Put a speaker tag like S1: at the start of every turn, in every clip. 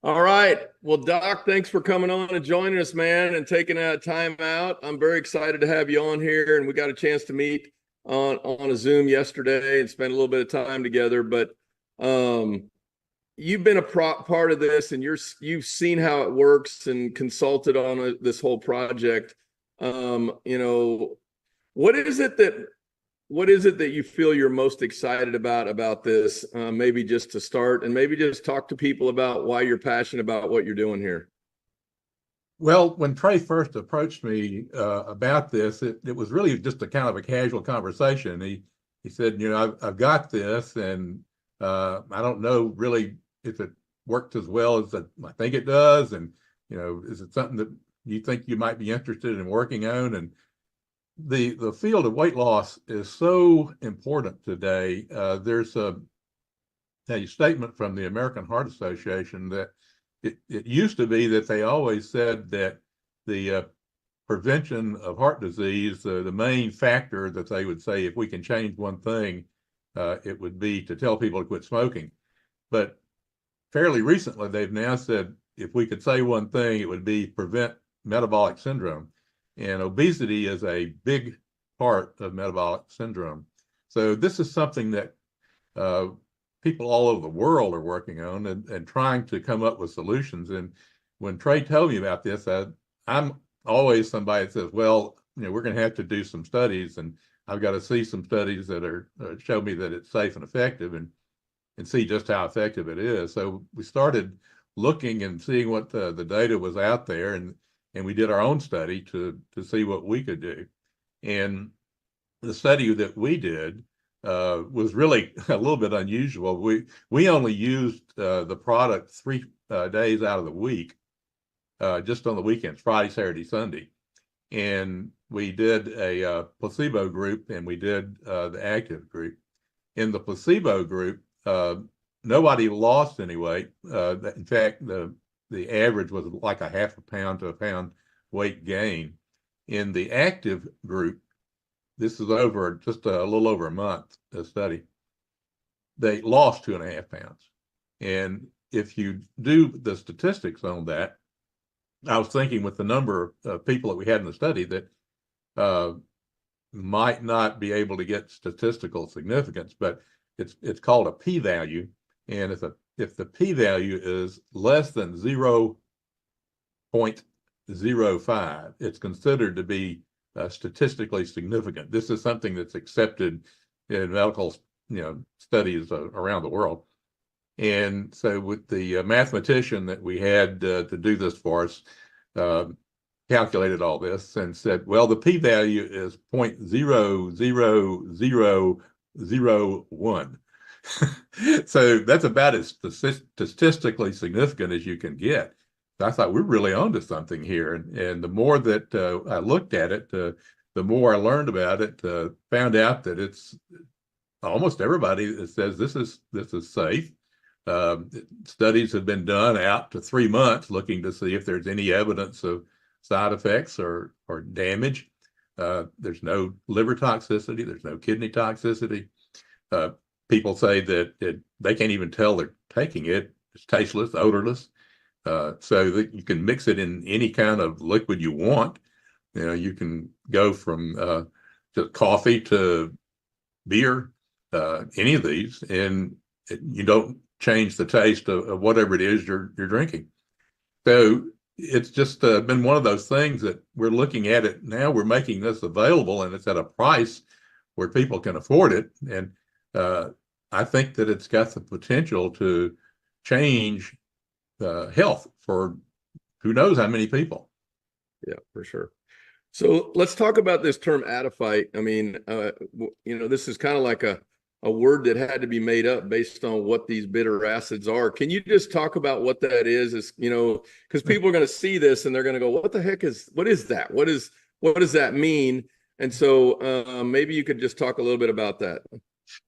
S1: All right. Well, Doc, thanks for coming on and joining us, man, and taking time out. I'm very excited to have you on here, and we got a chance to meet on a Zoom yesterday and spend a little bit of time together. But um, you've been a part of this, and you've seen how it works and consulted on this whole project. You know, what is it that what is it that you feel you're most excited about this? Maybe just to start, and maybe just talk to people about why you're passionate about what you're doing here.
S2: Well, when Trey first approached me about this, it was really just a kind of a casual conversation. He said, I've got this, and I don't know really if it worked as well as I think it does, and is it something that you think you might be interested in working on? And the field of weight loss is so important today. There's a statement from the American Heart Association that it used to be that they always said that the prevention of heart disease, the main factor that they would say if we can change one thing, it would be to tell people to quit smoking. But fairly recently, they've now said if we could say one thing, it would be prevent metabolic syndrome. And obesity is a big part of metabolic syndrome. So this is something that people all over the world are working on and trying to come up with solutions. And when Trey told me about this, I'm always somebody that says, well, we're going to have to do some studies, and I've got to see some studies that are show me that it's safe and effective, and see just how effective it is. So we started looking and seeing what the data was out there, and we did our own study to see what we could do. And the study that we did was really a little bit unusual. We only used the product 3 days out of the week, just on the weekends, Friday, Saturday, Sunday. And we did a placebo group, and we did the active group. In the placebo group, nobody lost any weight. In fact, the average was like a half a pound to a pound weight gain. In the active group, this is over just a little over a month, a study, they lost 2.5 pounds. And if you do the statistics on that, I was thinking with the number of people that we had in the study that might not be able to get statistical significance, but it's called a p-value. And if the p-value is less than 0.05, it's considered to be statistically significant. This is something that's accepted in medical, studies around the world. And so with the mathematician that we had to do this for us, calculated all this and said, well, the p-value is 0.00001. So that's about as statistically significant as you can get. So I thought we're really onto something here. And the more that I looked at it, the more I learned about it, found out that it's almost everybody that says this is safe. Studies have been done out to 3 months looking to see if there's any evidence of side effects or damage. There's no liver toxicity. There's no kidney toxicity. People say that they can't even tell they're taking it. It's tasteless, odorless. So that you can mix it in any kind of liquid you want. You can go from just coffee to beer, any of these, and you don't change the taste of whatever it is you're drinking. So it's just been one of those things that we're looking at it now. We're making this available, and it's at a price where people can afford it. And I think that it's got the potential to change health for who knows how many people.
S1: Yeah, for sure. So let's talk about this term adiphyte. I mean, this is kind of like a word that had to be made up based on what these bitter acids are. Can you just talk about what that is? Because people are going to see this and they're going to go, what is that? What does that mean? And so maybe you could just talk a little bit about that.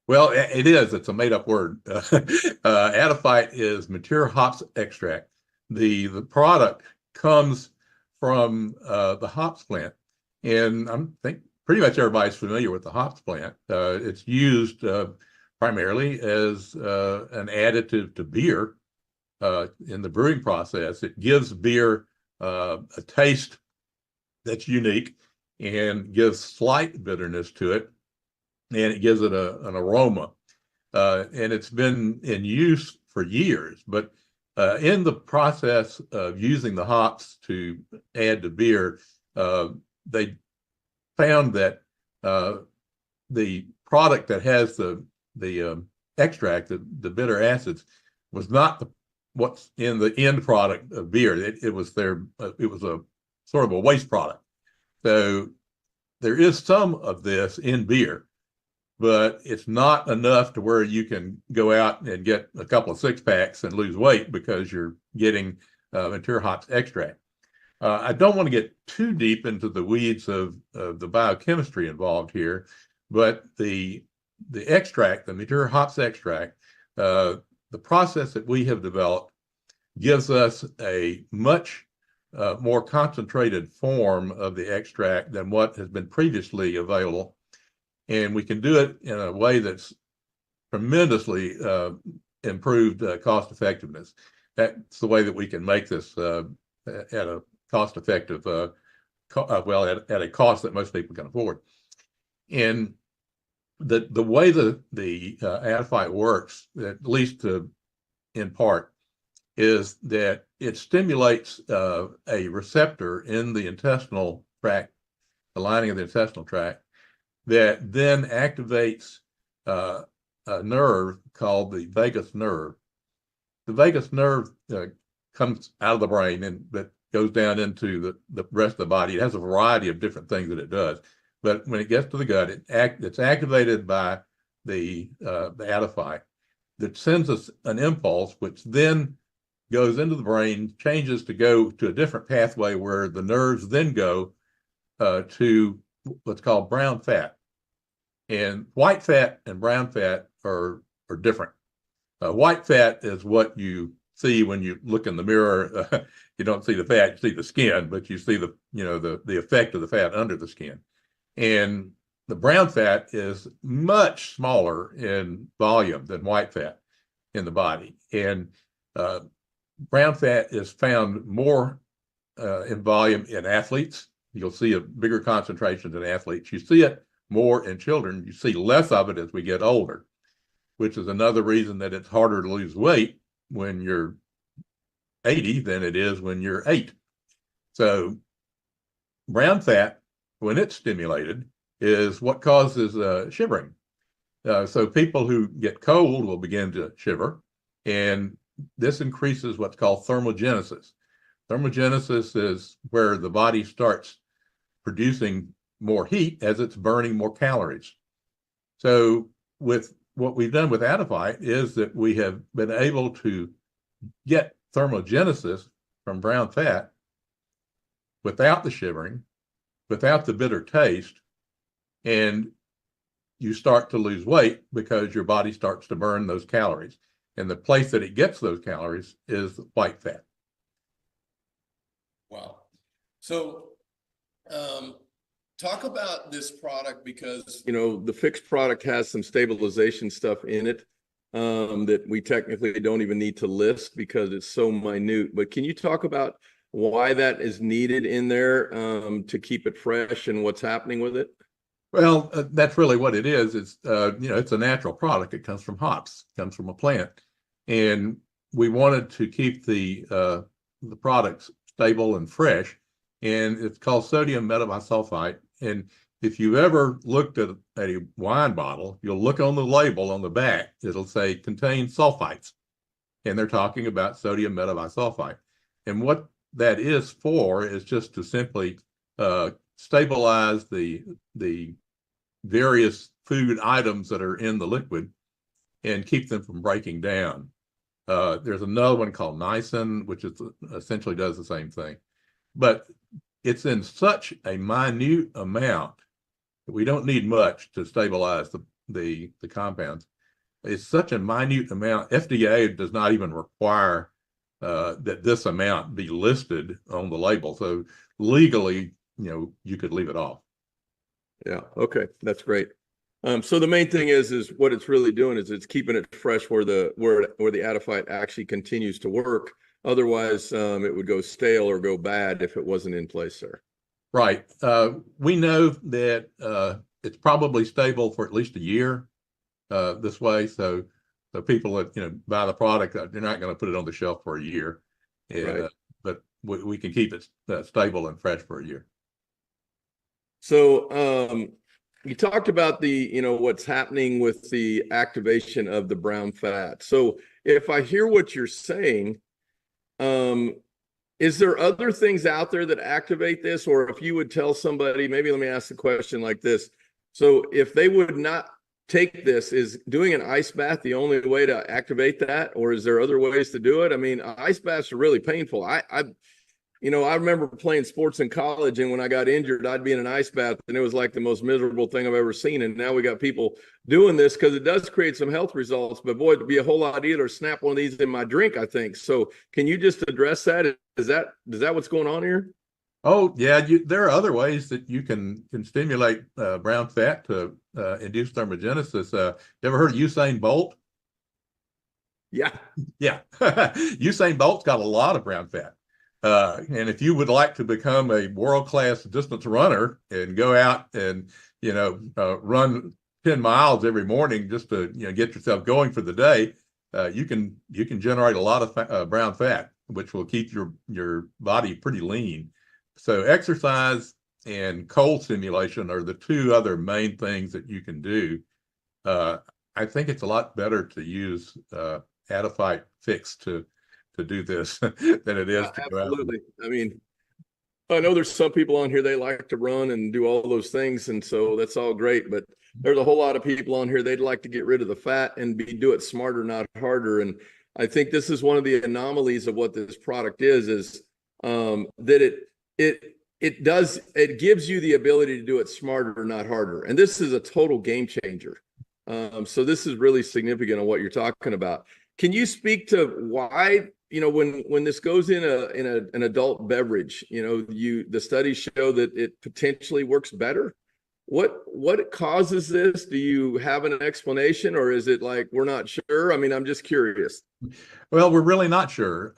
S2: Well, it's a made up word. Adiphyte is mature hops extract. The product comes from the hops plant. And I think pretty much everybody's familiar with the hops plant. It's used primarily as an additive to beer. in the brewing process. It gives beer a taste that's unique and gives slight bitterness to it, and it gives it an aroma. And it's been in use for years, but in the process of using the hops to add to beer, they found that the product that has the extract, the bitter acids, was not what's in the end product of beer. It was a sort of a waste product. So there is some of this in beer, but it's not enough to where you can go out and get a couple of six-packs and lose weight because you're getting mature hops extract. I don't want to get too deep into the weeds of the biochemistry involved here, but the extract, the mature hops extract, the process that we have developed gives us a much more concentrated form of the extract than what has been previously available. And we can do it in a way that's tremendously improved cost effectiveness. That's the way that we can make this at a cost-effective, at a cost that most people can afford. And the way the Adiphyte works, at least in part, is that it stimulates a receptor in the intestinal tract, the lining of the intestinal tract, that then activates a nerve called the vagus nerve. The vagus nerve comes out of the brain but goes down into the rest of the body. It has a variety of different things that it does. But when it gets to the gut, it's activated by the Adiphyte that sends us an impulse, which then goes into the brain, changes to go to a different pathway where the nerves then go to what's called brown fat. And white fat and brown fat are different. White fat is what you see when you look in the mirror. You don't see the fat, you see the skin, but you see the effect of the fat under the skin. And the brown fat is much smaller in volume than white fat in the body. And brown fat is found more in volume in athletes. You'll see a bigger concentration in athletes. You see it more in children. You see less of it as we get older, which is another reason that it's harder to lose weight when you're 80 than it is when you're 8. So brown fat, when it's stimulated, is what causes shivering. So people who get cold will begin to shiver, and this increases what's called thermogenesis. Thermogenesis is where the body starts producing more heat as it's burning more calories. So with what we've done with Adiphyte is that we have been able to get thermogenesis from brown fat without the shivering, without the bitter taste, and you start to lose weight because your body starts to burn those calories. And the place that it gets those calories is white fat.
S3: Wow. So talk about this product, because
S1: the Phix product has some stabilization stuff in it that we technically don't even need to list because it's so minute. But can you talk about why that is needed in there to keep it fresh and what's happening with it?
S2: Well, that's really what it is. It's it's a natural product. It comes from hops, comes from a plant, and we wanted to keep the products stable and fresh. And it's called sodium metabisulfite. And if you've ever looked at a wine bottle, you'll look on the label on the back. It'll say contains sulfites, and they're talking about sodium metabisulfite. And what that is for is just to simply stabilize the various food items that are in the liquid and keep them from breaking down. There's another one called niacin, which essentially does the same thing. But it's in such a minute amount that we don't need much to stabilize the compounds. It's such a minute amount. FDA does not even require that this amount be listed on the label. So legally, you could leave it off.
S1: Yeah. Okay. That's great. So the main thing is what it's really doing is it's keeping it fresh where the adiphyte actually continues to work. Otherwise, it would go stale or go bad if it wasn't in place there.
S2: Right. We know that it's probably stable for at least a year this way. So the people that buy the product, they're not going to put it on the shelf for a year. And,
S1: Right.
S2: But we can keep it stable and fresh for a year.
S1: So you talked about what's happening with the activation of the brown fat. So if I hear what you're saying, is there other things out there that activate this? Or if you would tell somebody, maybe let me ask the question like this. So if they would not take this, is doing an ice bath the only way to activate that? Or is there other ways to do it? I mean, ice baths are really painful. I remember playing sports in college, and when I got injured, I'd be in an ice bath, and it was like the most miserable thing I've ever seen. And now we got people doing this because it does create some health results. But boy, it'd be a whole lot easier to snap one of these in my drink, I think. So can you just address that? Is that what's going on here?
S2: Oh, yeah. There are other ways that you can stimulate brown fat to induce thermogenesis. You ever heard of Usain Bolt?
S1: Yeah.
S2: Yeah. Usain Bolt's got a lot of brown fat. And if you would like to become a world-class distance runner and go out and, run 10 miles every morning just to, get yourself going for the day, you can generate a lot of brown fat, which will keep your body pretty lean. So exercise and cold stimulation are the two other main things that you can do. I think it's a lot better to use adiphyte Phix to do this than it is to go out.
S1: Absolutely. I mean, I know there's some people on here, they like to run and do all those things, and so that's all great, but there's a whole lot of people on here, they'd like to get rid of the fat and do it smarter, not harder. And I think this is one of the anomalies of what this product is that it gives you the ability to do it smarter, not harder. And this is a total game changer. So this is really significant on what you're talking about. Can you speak to why, when this goes in an adult beverage, the studies show that it potentially works better? What causes this? Do you have an explanation, or is it like we're not sure? I mean, I'm just curious.
S2: Well, we're really not sure.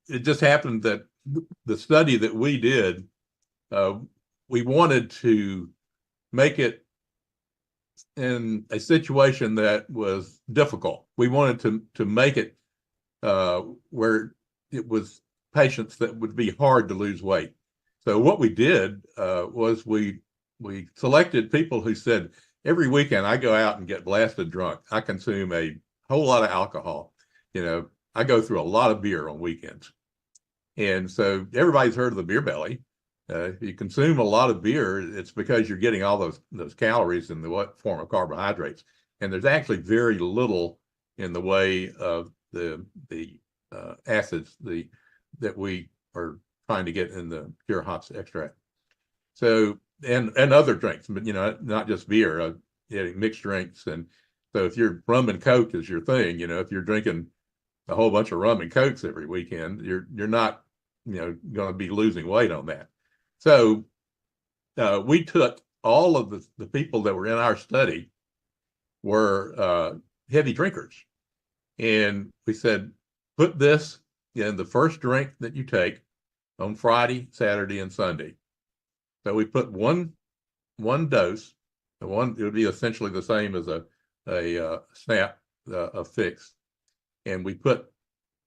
S2: It just happened that the study that we did, we wanted to make it in a situation that was difficult. We wanted to make it where it was patients that would be hard to lose weight. So what we did was we selected people who said, every weekend I go out and get blasted drunk. I consume a whole lot of alcohol. I go through a lot of beer on weekends. And so everybody's heard of the beer belly. If you consume a lot of beer, it's because you're getting all those calories in the form of carbohydrates. And there's actually very little in the way of the acids that we are trying to get in the pure hops extract. So and other drinks, but not just beer, getting mixed drinks. And so if your rum and Coke is your thing, if you're drinking a whole bunch of rum and Cokes every weekend, you're not going to be losing weight on that. So we took all of the people that were in our study were heavy drinkers. And we said, put this in the first drink that you take on Friday, Saturday, and Sunday. So we put one dose, it would be essentially the same as a snap of Phix. And we put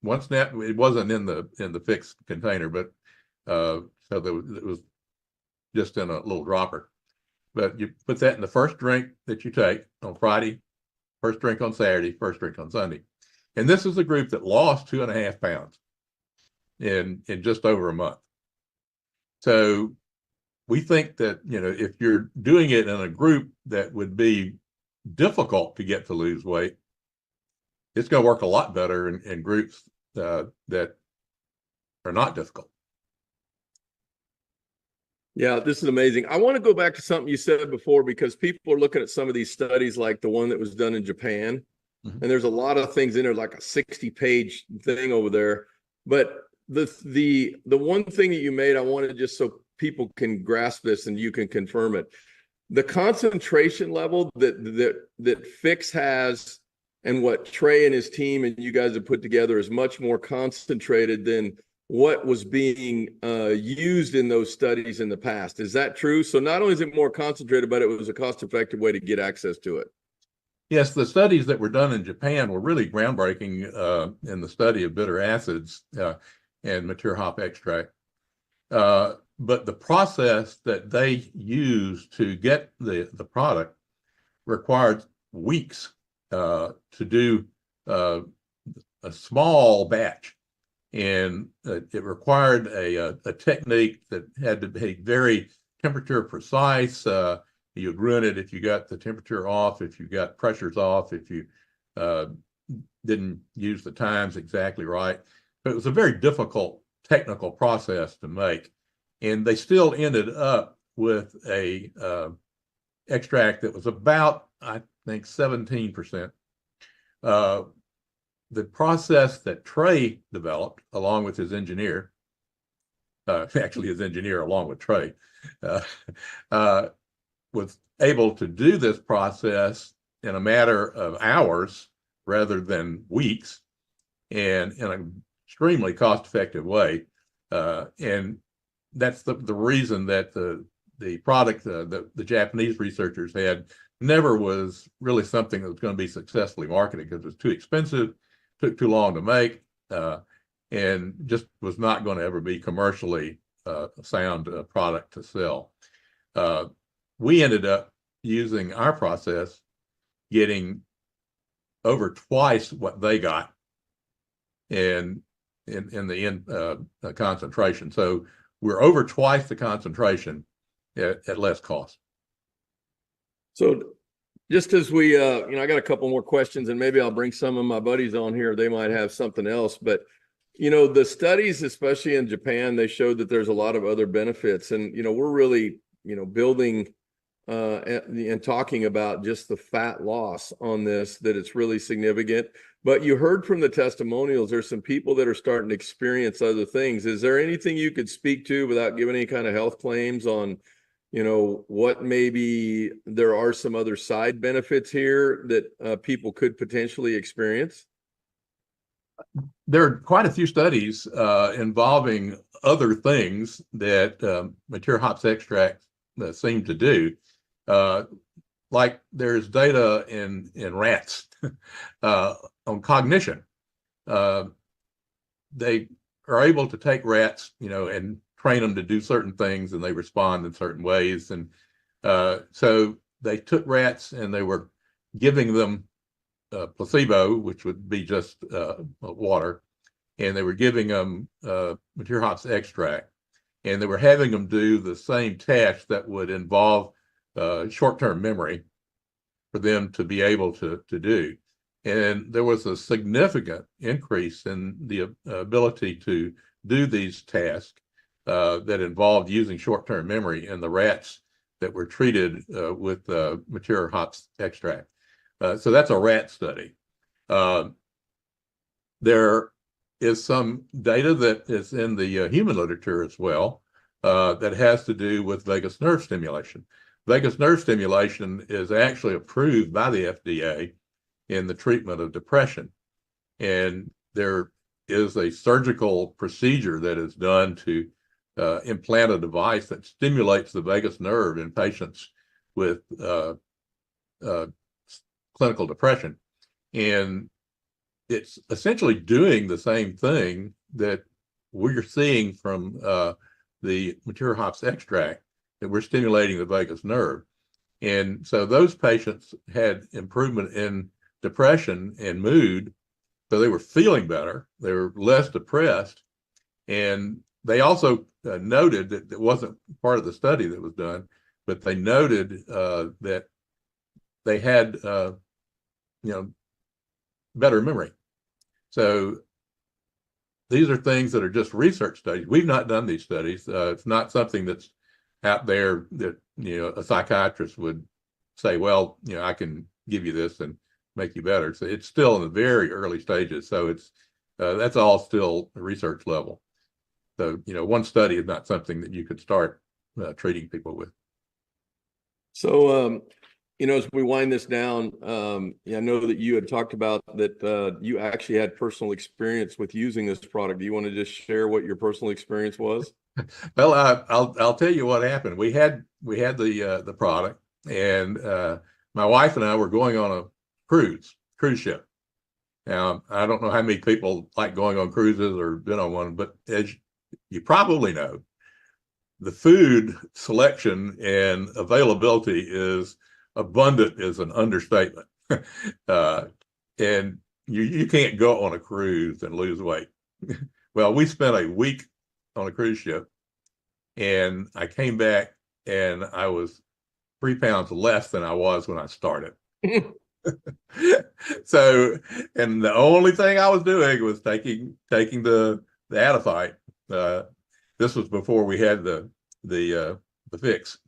S2: one snap, it wasn't in the Phix container, but so it was just in a little dropper. But you put that in the first drink that you take on Friday, first drink on Saturday, first drink on Sunday. And this is a group that lost 2.5 pounds in just over a month. So we think that, if you're doing it in a group that would be difficult to get to lose weight, it's going to work a lot better in groups that are not difficult.
S1: Yeah, this is amazing. I want to go back to something you said before, because people are looking at some of these studies, like the one that was done in Japan. Mm-hmm. And there's a lot of things in there, like a 60-page thing over there. But the one thing that you made, I wanted just so people can grasp this and you can confirm it. the concentration level that Phix has and what Trey and his team and you guys have put together is much more concentrated than what was being used in those studies in the past. Is that true? So not only is it more concentrated, but it was a cost-effective way to get access to it.
S2: Yes, the studies that were done in Japan were really groundbreaking in the study of bitter acids and mature hop extract. But the process that they used to get the product required weeks to do a small batch. And it required a technique that had to be very temperature precise. You'd ruin it if you got the temperature off, if you got pressures off, if you didn't use the times exactly right. But it was a very difficult technical process to make. And they still ended up with a extract that was about, I think, 17%. The process that Trey developed, along with his engineer, actually his engineer along with Trey, was able to do this process in a matter of hours rather than weeks, and in an extremely cost-effective way. And that's the reason that the product the Japanese researchers had never was really something that was going to be successfully marketed, because it was too expensive, took too long to make, and just was not going to ever be commercially a sound product to sell. We ended up using our process, getting over twice what they got in the end concentration. So we're over twice the concentration at less cost.
S1: So just as we, I got a couple more questions, and maybe I'll bring some of my buddies on here. They might have something else, but the studies, especially in Japan, they showed that there's a lot of other benefits, and we're really, building and talking about just the fat loss on this, that it's really significant. But you heard from the testimonials, there's some people that are starting to experience other things. Is there anything you could speak to without giving any kind of health claims on, what maybe there are some other side benefits here that people could potentially experience?
S2: There are quite a few studies involving other things that mature hops extract seem to do. Like there's data in rats on cognition. They are able to take rats, and train them to do certain things, and they respond in certain ways. And so they took rats and they were giving them placebo, which would be just water, and they were giving them mature hops extract, and they were having them do the same task that would involve short-term memory for them to be able to do. And there was a significant increase in the ability to do these tasks that involved using short-term memory in the rats that were treated with mature hops extract. So that's a rat study. There is some data that is in the human literature as well that has to do with vagus nerve stimulation. Vagus nerve stimulation is actually approved by the FDA in the treatment of depression. And there is a surgical procedure that is done to implant a device that stimulates the vagus nerve in patients with clinical depression. And it's essentially doing the same thing that we're seeing from the mature hops extract, that we're stimulating the vagus nerve. And so those patients had improvement in depression and mood. So they were feeling better. They were less depressed. And they also noted that it wasn't part of the study that was done, but they noted that they had, better memory. So these are things that are just research studies. We've not done these studies. It's not something that's out there that, a psychiatrist would say, well, I can give you this and make you better. So it's still in the very early stages. So it's that's all still research level. So, one study is not something that you could start treating people with.
S1: So, as we wind this down, yeah, I know that you had talked about that you actually had personal experience with using this product. Do you want to just share what your personal experience was?
S2: Well, I'll tell you what happened. We had the product, and my wife and I were going on a cruise ship. Now, I don't know how many people like going on cruises or been on one, but as you probably know, the food selection and availability is abundant is an understatement. uh, and you can't go on a cruise and lose weight. Well, we spent a week on a cruise ship, and I came back and I was 3 pounds less than I was when I started. So, and the only thing I was doing was taking the Adafite. This was before we had the Phix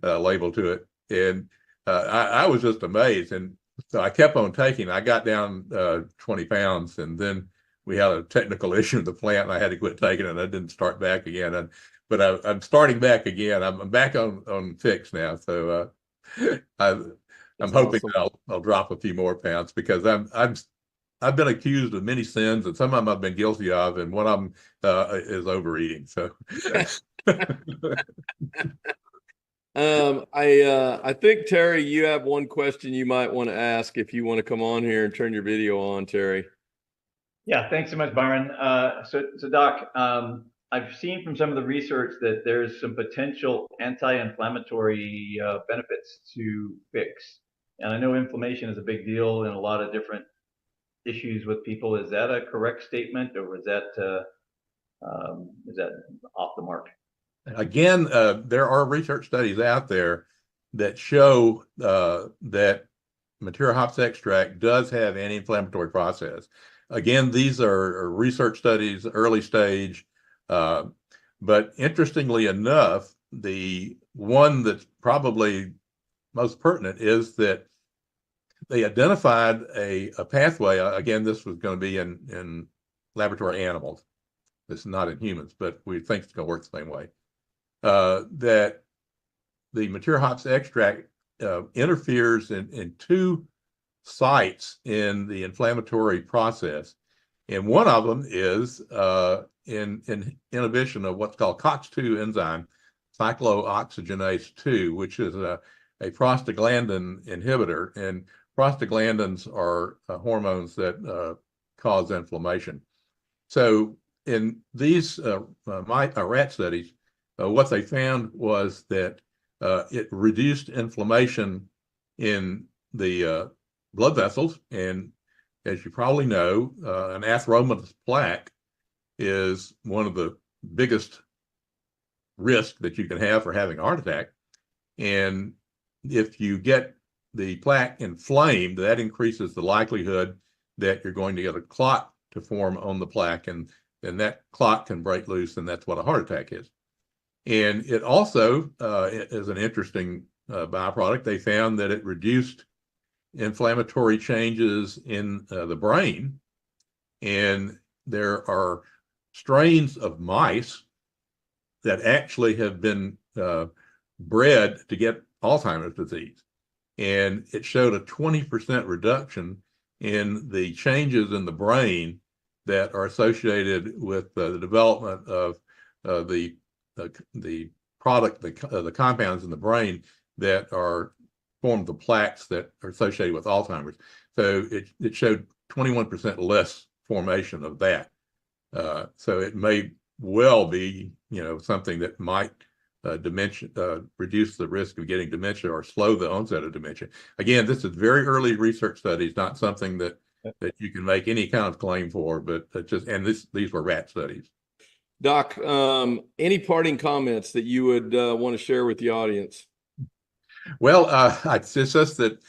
S2: label to it, and I was just amazed. And so I kept on taking. I got down 20 pounds, and then we had a technical issue in the plant, and I had to quit taking it. And I didn't start back again. But I'm starting back again. I'm back on Phix now, so I'm hoping
S1: awesome.
S2: I'll drop a few more pounds, because I've been accused of many sins, and some of them I've been guilty of, and one of them is overeating. So,
S1: I think Terry, you have one question you might want to ask if you want to come on here and turn your video on, Terry.
S4: Yeah, thanks so much, Byron. So Doc, I've seen from some of the research that there's some potential anti-inflammatory benefits to Phix, and I know inflammation is a big deal in a lot of different issues with people. Is that a correct statement, or is that off the mark?
S2: again, there are research studies out there that show that material hops extract does have anti-inflammatory process. Again, these are research studies, early stage, but interestingly enough, the one that's probably most pertinent is that they identified a pathway. Again, this was going to be in laboratory animals. This is not in humans, but we think it's going to work the same way. That the material hops extract interferes in two sites in the inflammatory process. And one of them is in inhibition of what's called COX-2 enzyme, cyclooxygenase 2, which is a prostaglandin inhibitor. And prostaglandins are hormones that cause inflammation. So in these rat studies, what they found was that it reduced inflammation in the blood vessels. And as you probably know, an atheromatous plaque is one of the biggest risks that you can have for having a heart attack. And if you get the plaque inflamed, that increases the likelihood that you're going to get a clot to form on the plaque, and that clot can break loose, and that's what a heart attack is. And it also is an interesting byproduct. They found that it reduced inflammatory changes in the brain, and there are strains of mice that actually have been bred to get Alzheimer's disease, and it showed a 20% reduction in the changes in the brain that are associated with the development of the compounds in the brain that are form the plaques that are associated with Alzheimer's. So it showed 21% less formation of that. So it may well be, something that might reduce the risk of getting dementia or slow the onset of dementia. Again, this is very early research studies, not something that you can make any kind of claim for, but these were rat studies.
S1: Doc, any parting comments that you would want to share with the audience?
S2: Well, it's just that,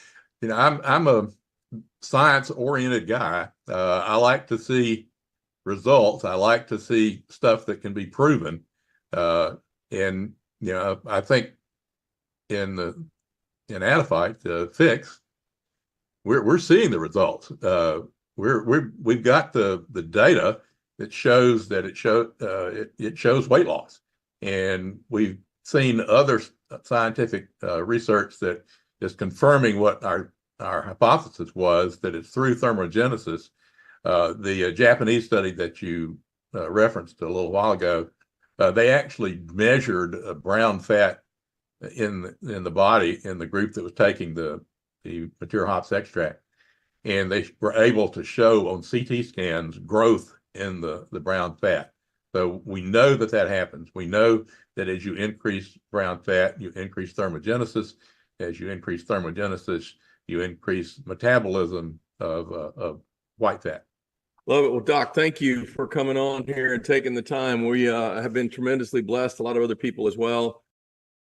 S2: I'm a science-oriented guy. I like to see results. I like to see stuff that can be proven. And I think in Adafite, Phix, we're seeing the results. We've got the data that shows that it shows weight loss, and we've seen other scientific research that is confirming what our hypothesis was, that it's through thermogenesis. The Japanese study that you referenced a little while ago, they actually measured brown fat in the body in the group that was taking the mature hops extract, and they were able to show on CT scans growth in the brown fat. So we know that happens. We know that as you increase brown fat, you increase thermogenesis. As you increase thermogenesis, you increase metabolism of white fat.
S1: Love it. Well, Doc, thank you for coming on here and taking the time. We have been tremendously blessed, a lot of other people as well.